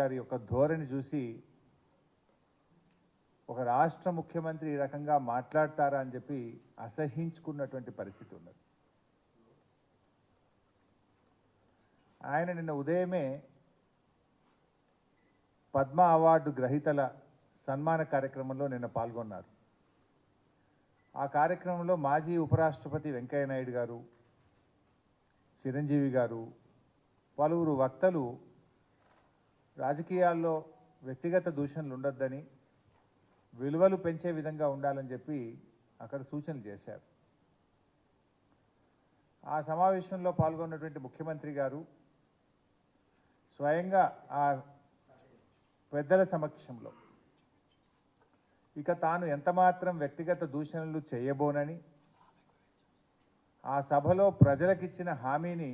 గారి యొక్క ధోరణి చూసి ఒక రాష్ట్ర ముఖ్యమంత్రి ఈ రకంగా మాట్లాడతారా అని చెప్పి అసహించుకున్నటువంటి పరిస్థితి ఉన్నది. ఆయన నిన్న ఉదయమే పద్మ అవార్డు గ్రహీతల సన్మాన కార్యక్రమంలో నిన్న పాల్గొన్నారు. ఆ కార్యక్రమంలో మాజీ ఉపరాష్ట్రపతి వెంకయ్య నాయుడు గారు, చిరంజీవి గారు, పలువురు వక్తలు రాజకీయాల్లో వ్యక్తిగత దూషణలు ఉండొద్దని, విలువలు పెంచే విధంగా ఉండాలని చెప్పి అక్కడ సూచనలు చేశారు. ఆ సమావేశంలో పాల్గొన్నటువంటి ముఖ్యమంత్రి గారు స్వయంగా ఆ పెద్దల సమక్షంలో ఇక తాను ఎంతమాత్రం వ్యక్తిగత దూషణలు చేయబోనని, ఆ సభలో ప్రజలకిచ్చిన హామీని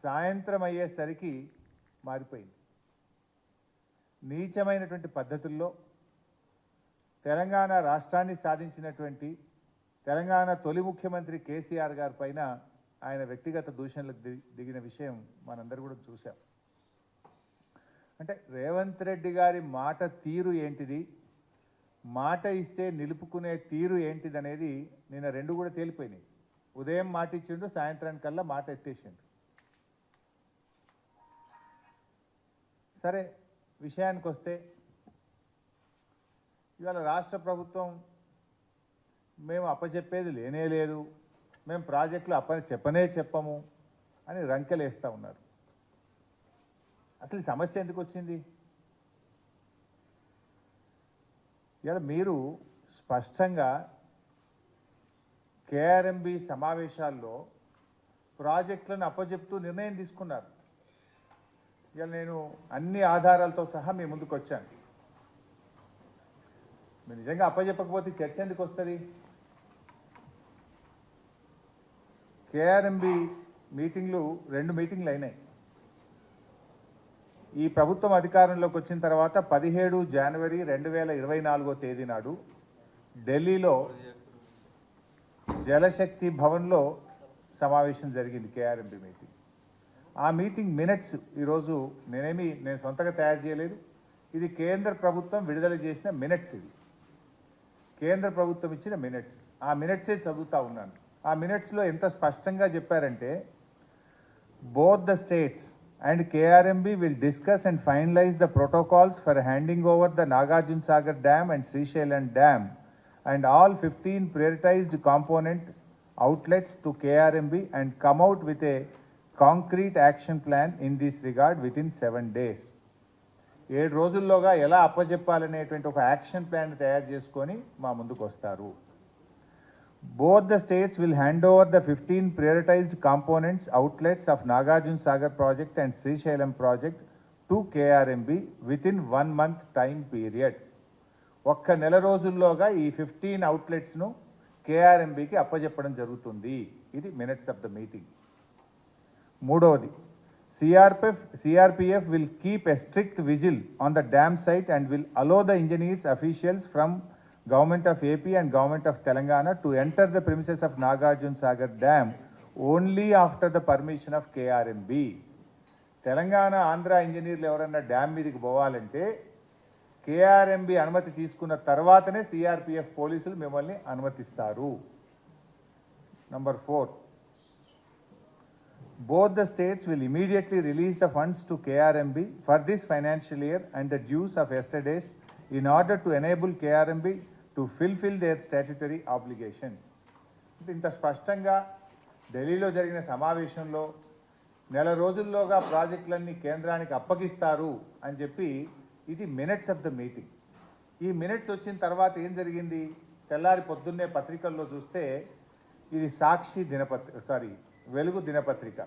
సాయంత్రం అయ్యేసరికి మారిపోయింది. నీచమైనటువంటి పద్ధతుల్లో తెలంగాణ రాష్ట్రాన్ని సాధించినటువంటి తెలంగాణ తొలి ముఖ్యమంత్రి కేసీఆర్ గారి పైన ఆయన వ్యక్తిగత దూషణలకు దిగిన విషయం మనందరూ కూడా చూసాం. అంటే రేవంత్ రెడ్డి గారి మాట తీరు ఏంటిది, మాట ఇస్తే నిలుపుకునే తీరు ఏంటిది అనేది నిన్న రెండు కూడా తేలిపోయినాయి. ఉదయం మాట ఇచ్చిండు, సాయంత్రానికల్లా మాట ఎత్తేసిండు. సరే, విషయానికి వస్తే ఇవాళ రాష్ట్ర ప్రభుత్వం మేము అప్పచెప్పేది లేనే లేదు, మేము ప్రాజెక్టులు చెప్పనే చెప్పము అని రంకెలేస్తూ ఉన్నారు. అసలు ఈ సమస్య ఎందుకు వచ్చింది? ఇవాళ మీరు స్పష్టంగా కేఆర్ఎంబి సమావేశాల్లో ప్రాజెక్టులను అప్పచెప్తూ నిర్ణయం తీసుకున్నారు. ఇవాళ నేను అన్ని ఆధారాలతో సహా మీ ముందుకు వచ్చాను. మీరు నిజంగా అప్పచెప్పకపోతే చర్చ ఎందుకు వస్తుంది? కేఆర్ఎంబి మీటింగ్లు 2 మీటింగ్లు అయినాయి. ఈ ప్రభుత్వం అధికారంలోకి వచ్చిన తర్వాత 17 జనవరి 2024 నాడు ఢిల్లీలో జలశక్తి భవన్లో సమావేశం జరిగింది కేఆర్ఎంబి మీటింగ్. ఆ మీటింగ్ మినిట్స్ ఈరోజు నేను సొంతగా తయారు చేయలేదు, ఇది కేంద్ర ప్రభుత్వం విడుదల చేసిన మినిట్స్. ఇది కేంద్ర ప్రభుత్వం ఇచ్చిన మినిట్స్. ఆ మినిట్సే చదువుతూ ఉన్నాను. ఆ మినిట్స్లో ఎంత స్పష్టంగా చెప్పారంటే, both the states and KRMB will discuss and finalize the protocols for handing over the Nagarjuna Sagar Dam and Srisailam Dam and all 15 prioritized component outlets to KRMB and come out with a concrete action plan in this regard within 7 days. 7 రోజుల్లోగా ఎలా అప్పచెప్పాలనేటువంటి ఒక action plan తయారు చేసుకొని మా ముందుకు వస్తారు. Both the states will hand over the 15 prioritized components outlets of Nagarjuna Sagar project and Srisailam project to KRMB within 1 month time period. ఒక్క నెల రోజుల్లోగా ఈ 15 అవుట్లెట్స్ను కేఆర్ఎంబికి అప్పచెప్పడం జరుగుతుంది. ఇది మినిట్స్ ఆఫ్ ద మీటింగ్. మూడవది, CRPF will keep a strict vigil on the dam site and will allow the engineers officials from Government of AP and Government of Telangana to enter the premises of Nagarjuna Sagar Dam only after the permission of KRMB. Telangana Andhra ఇంజనీర్లు ఎవరన్నా dam మీదకి పోవాలంటే KRMB అనుమతి తీసుకున్న తర్వాతనే CRPF పోలీసులు మిమ్మల్ని అనుమతిస్తారు. Number 4, both the states will immediately release the funds to KRMB for this financial year and the dues of yesterday's in order to enable KRMB to fulfill their statutory obligations. ఇంత స్పష్టంగా ఢిల్లీలో జరిగిన సమావేశంలో నెల రోజుల్లోగా ప్రాజెక్టులన్నీ కేంద్రానికి అప్పగిస్తారు అని చెప్పి ఇది మినిట్స్ ఆఫ్ ద మీటింగ్. ఈ మినిట్స్ వచ్చిన తర్వాత ఏం జరిగింది? తెల్లారి పొద్దున్నే పత్రికల్లో చూస్తే ఇది వెలుగు దినపత్రిక.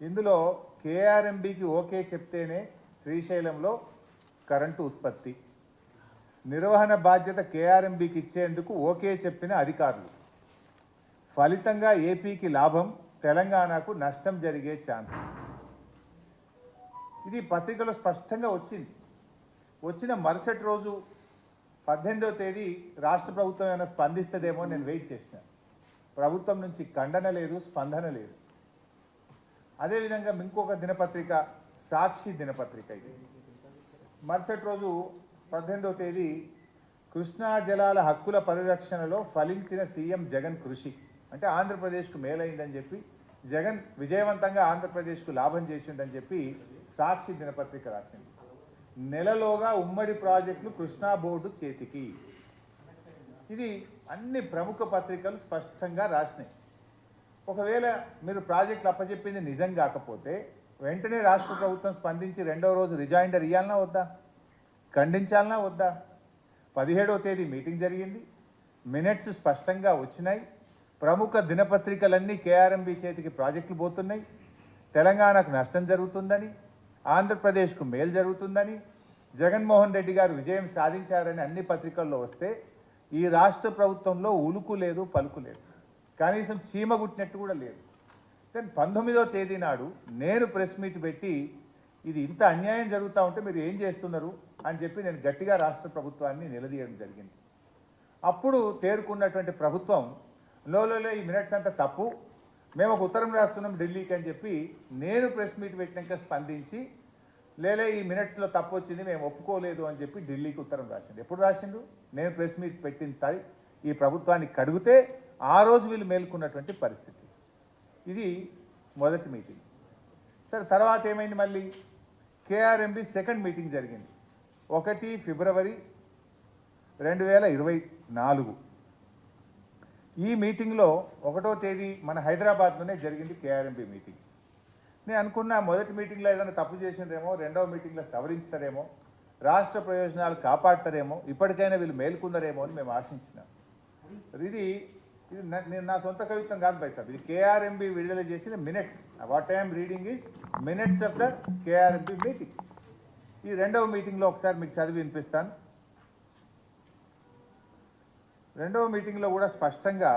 ఇందులో కేఆర్ఎంబికి ఓకే చెప్తేనే శ్రీశైలంలో కరెంటు ఉత్పత్తి, నిర్వహణ బాధ్యత కేఆర్ఎంబికి ఇచ్చేందుకు ఓకే చెప్పిన అధికారులు, ఫలితంగా ఏపీకి లాభం, తెలంగాణకు నష్టం జరిగే ఛాన్స్. ఇది పత్రికలో స్పష్టంగా వచ్చింది. వచ్చిన మరుసటి రోజు 18వ తేదీ రాష్ట్ర ప్రభుత్వం ఏమైనా స్పందిస్తుందేమో నేను వెయిట్ చేసిన. ప్రభుత్వం నుంచి ఖండన లేదు, స్పందన లేదు. అదేవిధంగా ఇంకొక దినపత్రిక సాక్షి దినపత్రిక, ఇది మరుసటి రోజు 18వ తేదీ కృష్ణా జలాల హక్కుల పరిరక్షణలో ఫలించిన సీఎం జగన్ కృషి, అంటే ఆంధ్రప్రదేశ్కు మేలైందని చెప్పి, జగన్ విజయవంతంగా ఆంధ్రప్రదేశ్కు లాభం చేసిండని చెప్పి సాక్షి దినపత్రిక రాసింది. నెలలోగా ఉమ్మడి ప్రాజెక్టులు కృష్ణా బోర్డు చేతికి. ఇది అన్ని ప్రముఖ పత్రికలు స్పష్టంగా రాసినాయి. ఒకవేళ మీరు ప్రాజెక్టులు అప్పచెప్పింది నిజం కాకపోతే వెంటనే రాష్ట్ర ప్రభుత్వం స్పందించి 2వ రోజు రిజైండర్ ఇవ్వాలన్నా వద్దా, ఖండించాలన్నా వద్దా? 17వ తేదీ మీటింగ్ జరిగింది, మినిట్స్ స్పష్టంగా వచ్చినాయి. ప్రముఖ దినపత్రికలన్నీ కేఆర్ఎంబి చేతికి ప్రాజెక్టులు పోతున్నాయి, తెలంగాణకు నష్టం జరుగుతుందని, ఆంధ్రప్రదేశ్కు మేలు జరుగుతుందని, జగన్మోహన్ రెడ్డి గారు విజయం సాధించారని అన్ని పత్రికల్లో వస్తే ఈ రాష్ట్ర ప్రభుత్వంలో ఉలుకు లేదు, పలుకు లేదు, కనీసం చీమ గుట్టినట్టు కూడా లేదు. దెన్ 19వ తేదీ నాడు నేను ప్రెస్ మీట్ పెట్టి ఇది ఇంత అన్యాయం జరుగుతూ ఉంటే మీరు ఏం చేస్తున్నారు అని చెప్పి నేను గట్టిగా రాష్ట్ర ప్రభుత్వాన్ని నిలదీయడం జరిగింది. అప్పుడు తేరుకున్నటువంటి ప్రభుత్వం లోలో ఈ మినిట్స్ అంతా తప్పు, మేము ఒక ఉత్తరం రాస్తున్నాం ఢిల్లీకి అని చెప్పి నేను ప్రెస్ మీట్ పెట్టినాక స్పందించి లేలే ఈ మినిట్స్లో తప్పు వచ్చింది మేము ఒప్పుకోలేదు అని చెప్పి ఢిల్లీకి ఉత్తరం రాసిండు. ఎప్పుడు రాసిండు? నేను ప్రెస్ మీట్ పెట్టిన ఈ ప్రభుత్వాన్ని కడిగితే ఆ రోజు వీళ్ళు మేల్కొన్నటువంటి పరిస్థితి. ఇది మొదటి మీటింగ్. సరే, తర్వాత ఏమైంది? మళ్ళీ కేఆర్ఎంబి సెకండ్ మీటింగ్ జరిగింది 1 ఫిబ్రవరి 2024. ఈ మీటింగ్లో 1వ తేదీ మన హైదరాబాద్లోనే జరిగింది కేఆర్ఎంబి మీటింగ్. నేను అనుకున్నా మొదటి మీటింగ్లో ఏదైనా తప్పు చేసిండ్రేమో, 2వ మీటింగ్లో సవరించుతారేమో, రాష్ట్ర ప్రయోజనాలు కాపాడతారేమో, ఇప్పటికైనా వీళ్ళు మేల్కొన్నారేమో అని మేము ఆశించినాం. ఇది నేను నా సొంత కవిత్వం కాదు బై సాబ్, ఇది కేఆర్ఎంబి విడుదల చేసిన minutes. What I'm reading is minutes of the KRMB meeting. ఈ 2వ మీటింగ్లో ఒకసారి మీకు చదివి వినిపిస్తాను. 2వ మీటింగ్లో కూడా స్పష్టంగా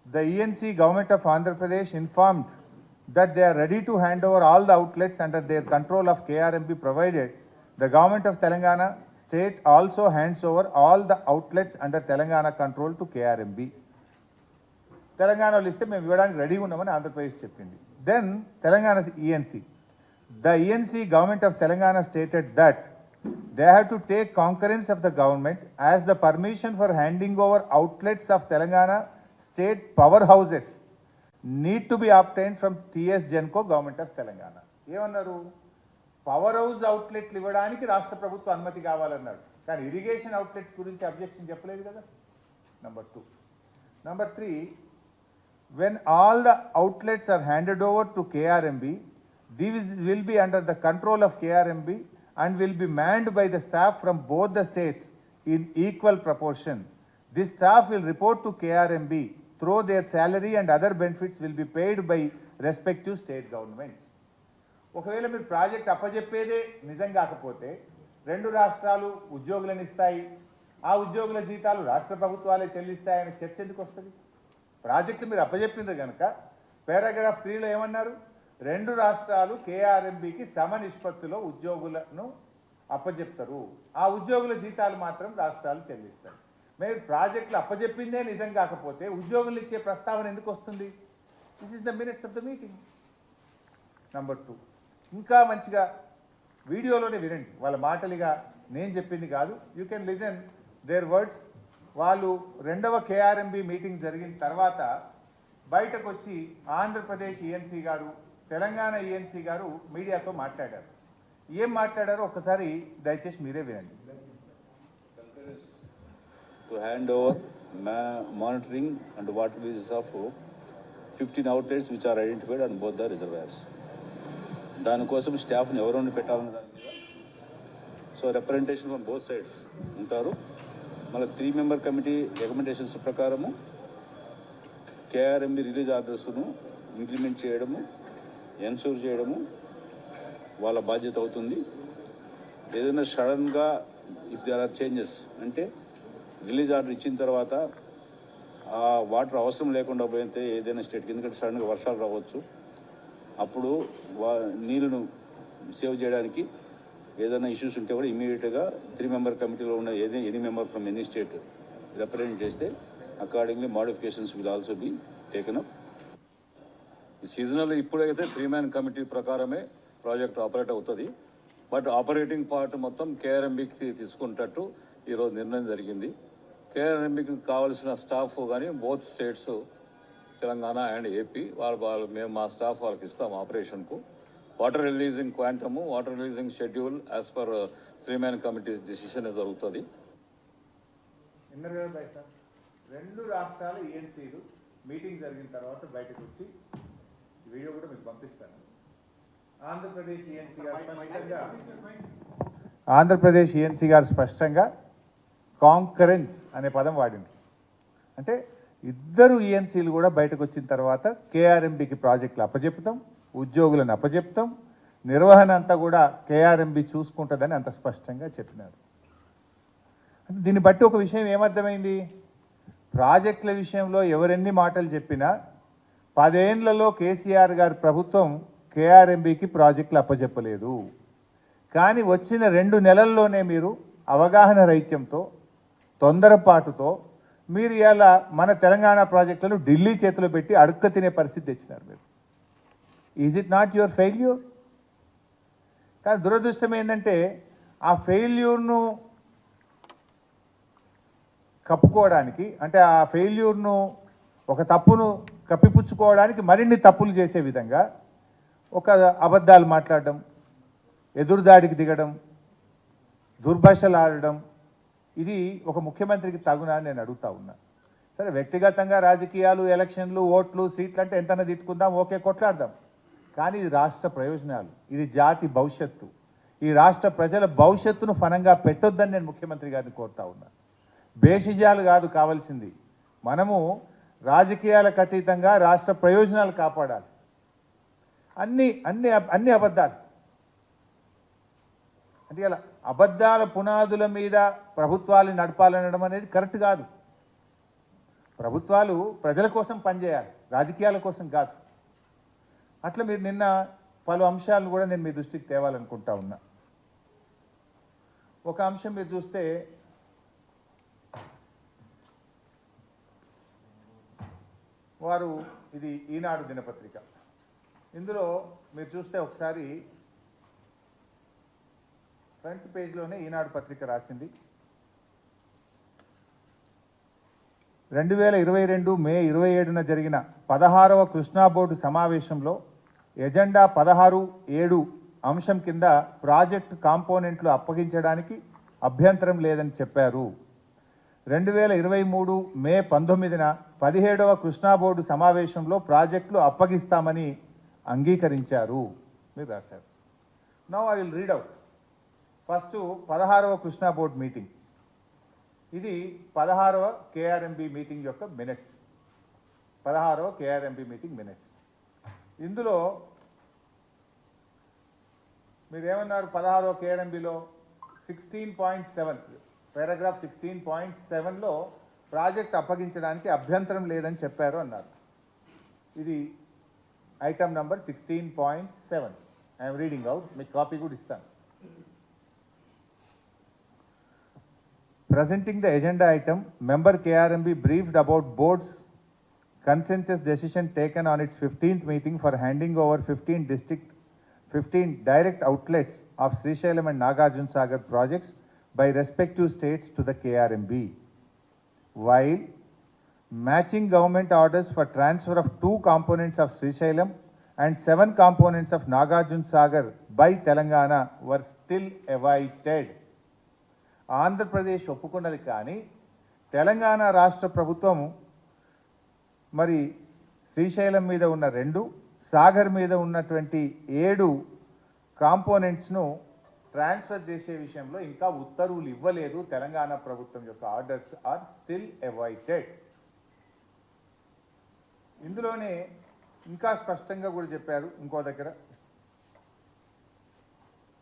the ENC government of Andhra Pradesh informed that they are ready to hand over all the outlets under their control of KRMB provided the government of Telangana state also hands over all the outlets under Telangana control to KRMB. తెలంగాణలో ఇస్తే మేము ఇవ్వడానికి రెడీగా ఉన్నామని ఆంధ్రప్రదేశ్ చెప్పింది. Then Telangana ENC, the ENC government of Telangana stated that they have to take concurrence of the government as the permission for handing over outlets of Telangana state powerhouses need to be obtained from TS Genco government of Telangana. ఏమన్నారు? Power house అవుట్లెట్లు ఇవ్వడానికి రాష్ట్ర ప్రభుత్వ అనుమతి కావాలన్నాడు, కానీ irrigation outlets గురించి objection చెప్పలేదు కదా. Number 2. Number 3, when all the outlets are handed over to KRMB, these will be under the control of KRMB and will be manned by the staff from both the states in equal proportion. This staff will report to KRMB through their salary and other benefits will be paid by respective state governments. ఒకవేళ మీరు project అప్పజెప్పేదే నిజం కాకపోతే 2 రాష్ట్రాలు ఉద్యోగులను ఇస్తాయి, ఆ ఉద్యోగుల జీతాలు రాష్ట్ర ప్రభుత్వాలే చెల్లిస్తాయని చర్చ ఎందుకు వస్తుంది? ప్రాజెక్టు మీరు అప్పజెప్పిండ్రు కనుక పారాగ్రాఫ్ 3లో ఏమన్నారు? 2 రాష్ట్రాలు కేఆర్ఎంబికి సమ నిష్పత్తిలో ఉద్యోగులను అప్పజెప్తారు, ఆ ఉద్యోగుల జీతాలు మాత్రం రాష్ట్రాలు చెల్లిస్తారు. మీరు ప్రాజెక్టులు అప్పజెప్పిందే నిజం కాకపోతే ఉద్యోగులు ఇచ్చే ప్రస్తావన ఎందుకు వస్తుంది? This is the minutes of the meeting. Number 2, ఇంకా మంచిగా వీడియోలోనే వినండి, వాళ్ళ మాటలుగా నేను చెప్పింది కాదు. You can listen their words. వాళ్ళు 2వ కేఆర్ఎంబి మీటింగ్ జరిగిన తర్వాత బయటకు వచ్చి ఆంధ్రప్రదేశ్ ఈఎన్సీ గారు, తెలంగాణ ఈఎన్సీ గారు మీడియాతో మాట్లాడారు. ఏం మాట్లాడారో ఒక్కసారి దయచేసి మీరే వినండి. To hand over monitoring and water uses of 15 outlets which are identified on both the reservoirs. దానికోసం స్టాఫ్ని ఎవరైనా పెట్టాలన్న దాని మీద so representation from both sides ఉంటారు. మళ్ళీ 3 మెంబర్ కమిటీ రికమెండేషన్స్ ప్రకారము కేఆర్ఎంబి రిలీజ్ ఆర్డర్స్ను ఇంప్లిమెంట్ చేయడము, ఎన్షూర్ చేయడము వాళ్ళ బాధ్యత అవుతుంది. ఏదైనా సడన్గా ఇఫ్ దేర్ ఆర్ చేంజెస్ అంటే రిలీజ్ ఆర్డర్ ఇచ్చిన తర్వాత ఆ వాటర్ అవసరం లేకుండా పోయితే ఏదైనా స్టేట్కి, ఎందుకంటే సడన్గా వర్షాలు రావచ్చు, అప్పుడు నీళ్ళను సేవ్ చేయడానికి ఏదైనా ఇష్యూస్ ఉంటే కూడా ఇమీడియట్గా 3 మెంబర్ కమిటీలో ఉన్న any member from any state represent చేస్తే accordingly modifications will also be taken up. Seasonal ఇప్పుడైతే 3 మ్యాన్ కమిటీ ప్రకారమే ప్రాజెక్ట్ ఆపరేట్ అవుతుంది. బట్ ఆపరేటింగ్ పార్ట్ మొత్తం కేఆర్ఎంబికి తీసుకునేటట్టు ఈరోజు నిర్ణయం జరిగింది. కేఆర్ఎంబికి కావాల్సిన స్టాఫ్ కానీ both states Telangana and AP వాళ్ళు మేము మా స్టాఫ్ వాళ్ళకి ఇస్తాం ఆపరేషన్కు. Water releasing quantum, water releasing schedule as per 3-man committee decision జరుగుతుంది. విన్నారు కదా బయట 2 రాష్ట్రాల ఈఎన్సీలు మీటింగ్ జరిగిన తర్వాత బయటకు వచ్చి వీడియో కూడా మీకు పంపిస్తాను. ఆంధ్రప్రదేశ్ ఈఎన్సీ గారు స్పష్టంగా కాంకరెన్స్ అనే పదం వాడింది. అంటే ఇద్దరు ఈఎన్సీలు కూడా బయటకు వచ్చిన తర్వాత కేఆర్ఎంబికి ప్రాజెక్టులు అప్పచెప్తాం, ఉద్యోగులను అప్పచెప్తాం, నిర్వహణ అంతా కూడా కేఆర్ఎంబి చూసుకుంటుందని అంత స్పష్టంగా చెప్పినారు. దీన్ని బట్టి ఒక విషయం ఏమర్థమైంది, ప్రాజెక్టుల విషయంలో ఎవరెన్ని మాటలు చెప్పినా 10 ఏళ్లలో కేసీఆర్ గారి ప్రభుత్వం కేఆర్ఎంబికి ప్రాజెక్టులు అప్పచెప్పలేదు. కానీ వచ్చిన 2 నెలల్లోనే మీరు అవగాహన రహిత్యంతో, తొందరపాటుతో మీరు ఇలా మన తెలంగాణ ప్రాజెక్టులను ఢిల్లీ చేతిలో పెట్టి అడుక్క తినే పరిస్థితి తెచ్చినారు మీరు. Is it not your failure? కానీ దురదృష్టం ఏంటంటే ఆ ఫెయిల్యూర్ను కప్పుకోవడానికి, అంటే ఆ ఫెయిల్యూర్ను ఒక తప్పును కప్పిపుచ్చుకోవడానికి మరిన్ని తప్పులు చేసే విధంగా ఒక అబద్ధాలు మాట్లాడడం, ఎదురుదాడికి దిగడం, దుర్భాషలు ఆడడం, ఇది ఒక ముఖ్యమంత్రికి తగునా అని నేను అడుగుతా ఉన్నా. సరే, వ్యక్తిగతంగా రాజకీయాలు, ఎలక్షన్లు, ఓట్లు, సీట్లు అంటే ఎంతైనా తిట్టుకుందాం, ఓకే, కొట్లాడదాం. కానీ ఇది రాష్ట్ర ప్రయోజనాలు, ఇది జాతి భవిష్యత్తు, ఈ రాష్ట్ర ప్రజల భవిష్యత్తును ఫనంగా పెట్టొద్దని నేను ముఖ్యమంత్రి గారిని కోరుతా ఉన్నా. బేషిజాలు కాదు కావాల్సింది, మనము రాజకీయాలకు అతీతంగా రాష్ట్ర ప్రయోజనాలు కాపాడాలి. అన్ని అబద్ధాలు. అంటే ఇలా అబద్ధాల పునాదుల మీద ప్రభుత్వాలు నడపాలనడం అనేది కరెక్ట్ కాదు. ప్రభుత్వాలు ప్రజల కోసం పనిచేయాలి, రాజకీయాల కోసం కాదు. అట్లా మీరు నిన్న పలు అంశాలను కూడా నేను మీ దృష్టికి తేవాలనుకుంటా ఉన్నా. ఒక అంశం మీరు చూస్తే, వారు ఇది ఈనాడు దినపత్రిక, ఇందులో మీరు చూస్తే ఒకసారి ఫ్రంట్ పేజ్లోనే ఈనాడు పత్రిక రాసింది, 2022 మే 27న జరిగిన 16వ కృష్ణా బోర్డు సమావేశంలో ఎజెండా 16.7 అంశం కింద ప్రాజెక్టు కాంపోనెంట్లు అప్పగించడానికి అభ్యంతరం లేదని చెప్పారు. 2023 మే 19న 17వ కృష్ణా బోర్డు సమావేశంలో ప్రాజెక్టులు అప్పగిస్తామని అంగీకరించారు మీరు రాశారు. Now I will read out. First 16వ కృష్ణా బోర్డు మీటింగ్, ఇది 16వ కేఆర్ఎంబి మీటింగ్ యొక్క మినిట్స్. 16వ కేఆర్ఎంబి మీటింగ్ మినిట్స్. ఇందులో మీరు ఏమన్నారు, 16వ కేఆర్ఎంబిలో 16.7 పారాగ్రాఫ్ 16.7లో ప్రాజెక్ట్ అప్పగించడానికి అభ్యంతరం లేదని చెప్పారు అన్నారు. ఇది item number 16.7. I'm reading out, మీకు కాపీ కూడా ఇస్తాను. Presenting the agenda item, member KRMB briefed about board's consensus decision taken on its 15th meeting for handing over 15 direct outlets of Srisailam and Nagarjuna Sagar projects by respective states to the KRMB, while matching government orders for transfer of 2 components of Srisailam and 7 components of Nagarjuna Sagar by Telangana were still awaited. Andhra Pradesh ఒప్పుకున్నది, కానీ తెలంగాణ రాష్ట్ర ప్రభుత్వం మరి శ్రీశైలం మీద ఉన్న 2, సాగర్ మీద ఉన్నటువంటి 7 కాంపోనెంట్స్ను transfer చేసే విషయంలో ఇంకా ఉత్తర్వులు ఇవ్వలేదు. తెలంగాణ ప్రభుత్వం యొక్క ఆర్డర్స్ ఆర్ స్టిల్ అవైటెడ్. ఇందులోనే ఇంకా స్పష్టంగా కూడా చెప్పారు, ఇంకో దగ్గర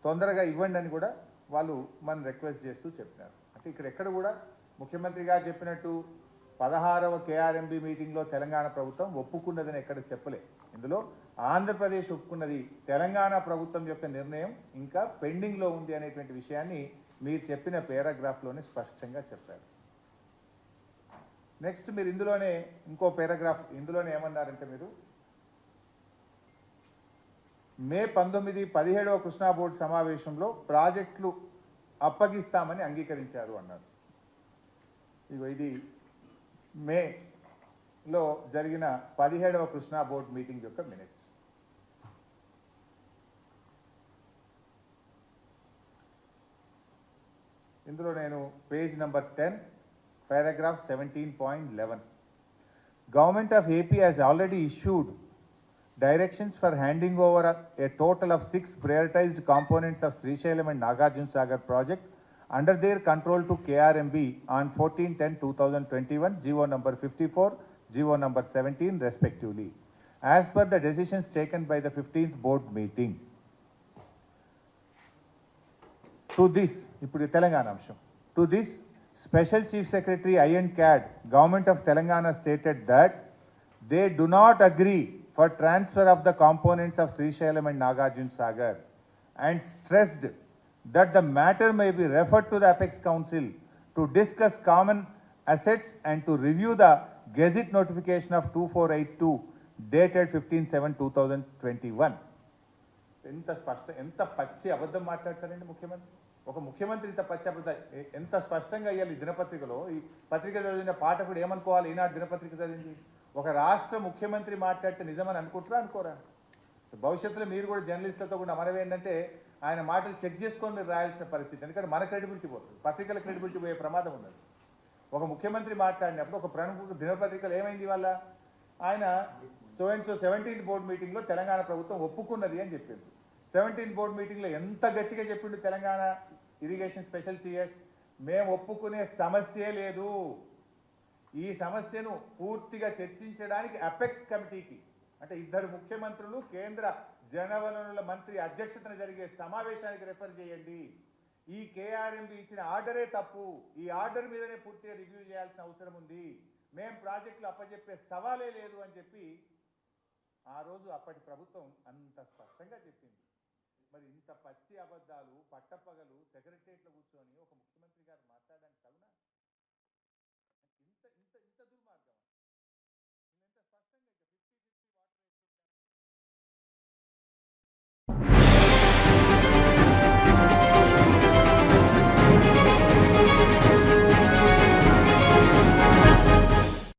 తొందరగా ఇవ్వండి అని కూడా వాళ్ళు మనం రిక్వెస్ట్ చేస్తూ చెప్పినారు. అంటే ఇక్కడ ఎక్కడ కూడా ముఖ్యమంత్రి గారు చెప్పినట్టు 16వ కేఆర్ఎంబి మీటింగ్లో తెలంగాణ ప్రభుత్వం ఒప్పుకున్నదని ఎక్కడ చెప్పలే. ఇందులో ఆంధ్రప్రదేశ్ ఒప్పుకున్నది, తెలంగాణ ప్రభుత్వం యొక్క నిర్ణయం ఇంకా పెండింగ్లో ఉంది అనేటువంటి విషయాన్ని మీరు చెప్పిన పారాగ్రాఫ్లోనే స్పష్టంగా చెప్పారు. నెక్స్ట్ మీరు ఇందులోనే ఇంకో పారాగ్రాఫ్, ఇందులోనే ఏమన్నారంటే మీరు మే 19, 17వ కృష్ణా బోర్డు సమావేశంలో ప్రాజెక్టులు అప్పగిస్తామని అంగీకరించారు అన్నారు. ఇగో ఇది మేలో జరిగిన 17వ కృష్ణా బోర్డు మీటింగ్ యొక్క మినిట్స్. ఇందులో నేను page number 10 paragraph 17.11 Government of AP has already issued directions for handing over a total of 6 prioritized components of Srisailam and Nagarjuna Sagar project under their control to KRMB on 14/10/2021, GO number 54, GO number 17 respectively, as per the decisions taken by the 15th board meeting. To this, ఇప్పుడు తెలంగాణ అంశం. To this, Special Chief Secretary I&CAD, Government of Telangana stated that they do not agree for transfer of the components of Srisailam and Nagarjuna Sagar and stressed that the matter may be referred to the Apex Council to discuss common assets and to review the Gazette notification of 2482 dated 15/7/2021. ఎంత పచ్చి అబద్ధం మాట్లాడతారండి ముఖ్యమంత్రి. ఒక ముఖ్యమంత్రి ఇంత పచ్చి అబద్ధం ఎంత స్పష్టంగా అయ్యాలి. ఈ దినపత్రికలో ఈ పత్రిక చదివిన పాఠకుడు ఏమనుకోవాలి? ఈనాడు దినపత్రిక చదివింది ఒక రాష్ట్ర ముఖ్యమంత్రి మాట్లాడితే నిజమని అనుకుంటారా అనుకోరా? భవిష్యత్తులో మీరు కూడా జర్నలిస్టులతో కూడా మనవి ఏంటంటే ఆయన మాటలు చెక్ చేసుకొని మీరు రాయాల్సిన పరిస్థితి. ఎందుకంటే మన క్రెడిబిలిటీ పోతుంది, పత్రికల క్రెడిబిలిటీ పోయే ప్రమాదం ఉన్నది. ఒక ముఖ్యమంత్రి మాట్లాడినప్పుడు ఒక ప్రముఖ దినపత్రికలు ఏమైంది వాళ్ళ ఆయన సో 17th బోర్డు మీటింగ్లో తెలంగాణ ప్రభుత్వం ఒప్పుకున్నది అని చెప్పింది. 17th బోర్డు మీటింగ్లో ఎంత గట్టిగా చెప్పిండు తెలంగాణ ఇరిగేషన్ స్పెషల్ సిఎస్, మేము ఒప్పుకునే సమస్యే లేదు, ఈ సమస్యను పూర్తిగా చర్చించడానికి అపెక్స్ కమిటీకి అంటే 2 ముఖ్యమంత్రులు కేంద్ర జలవనరుల మంత్రి అధ్యక్షతన జరిగే సమావేశానికి రెఫర్ చేయండి. ఈ కేఆర్ఎంబి ఇచ్చిన ఆర్డరే తప్పు, ఈ ఆర్డర్ మీదనే పూర్తిగా రివ్యూ చేయాల్సిన అవసరం ఉంది, మేం ప్రాజెక్టులు అప్పచెప్పే సవాలే లేదు అని చెప్పి ఆ రోజు అప్పటి ప్రభుత్వం అంత స్పష్టంగా చెప్పింది. మరి ఇంత పచ్చి అబద్ధాలు పట్టపగలు సెక్రటరియట్లో కూర్చొని ఒక ముఖ్యమంత్రి గారు మాట్లాడడానికి తగునా?